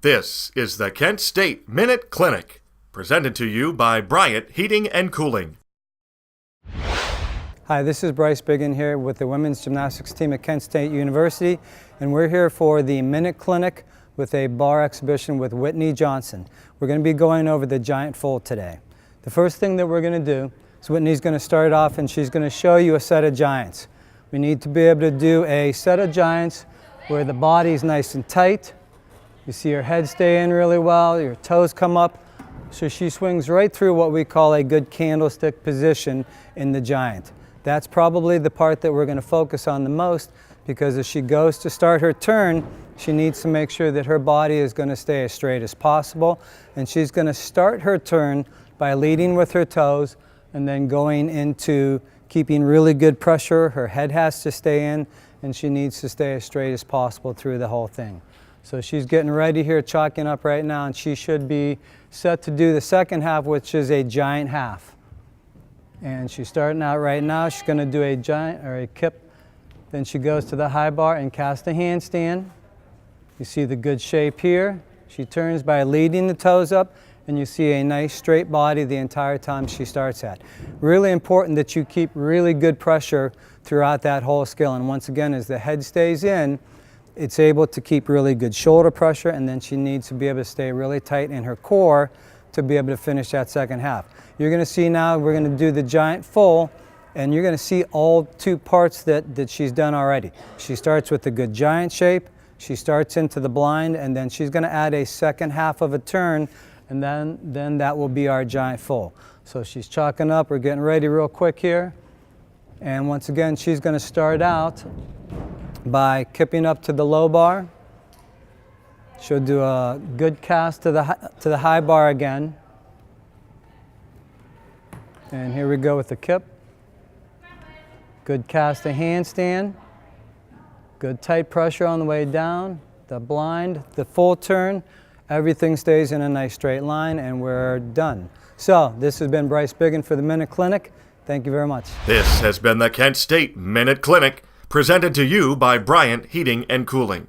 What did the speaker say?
This is the Kent State Minute Clinic, presented to you by Bryant Heating and Cooling. Hi, this is Bryce Biggin here with the women's gymnastics team at Kent State University, and we're here for the Minute Clinic with a bar exhibition with Whitney Johnson. We're going to be going over the giant fold today. The first thing that we're going to do is Whitney's going to start off and she's going to show you a set of giants. We need to be able to do a set of giants where the body's nice and tight. You see her head stay in really well, your toes come up, so she swings right through what we call a good candlestick position in the giant. That's probably the part that we're going to focus on the most, because as she goes to start her turn, she needs to make sure that her body is going to stay as straight as possible, and she's going to start her turn by leading with her toes and then going into keeping really good pressure. Her head has to stay in, and she needs to stay as straight as possible through the whole thing. So she's getting ready here, chalking up right now, and she should be set to do the second half, which is a giant half. And she's starting out right now. She's going to do a giant or a kip. Then she goes to the high bar and casts a handstand. You see the good shape here. She turns by leading the toes up, and you see a nice straight body the entire time she starts at. Really important that you keep really good pressure throughout that whole skill. And once again, as the head stays in, it's able to keep really good shoulder pressure, and then she needs to be able to stay really tight in her core to be able to finish that second half. You're going to see now we're going to do the giant full, and you're going to see all two parts that she's done already. She starts with the good giant shape, she starts into the blind, and then she's going to add a second half of a turn, and then that will be our giant full. So she's chalking up, we're getting ready real quick here. And once again, she's going to start out by kipping up to the low bar. She'll do a good cast to the high bar again. And here we go with the kip. Good cast to handstand. Good tight pressure on the way down. The blind, the full turn. Everything stays in a nice straight line, and we're done. So this has been Bryce Biggin for the Minute Clinic. Thank you very much. This has been the Kent State Minute Clinic, presented to you by Bryant Heating and Cooling.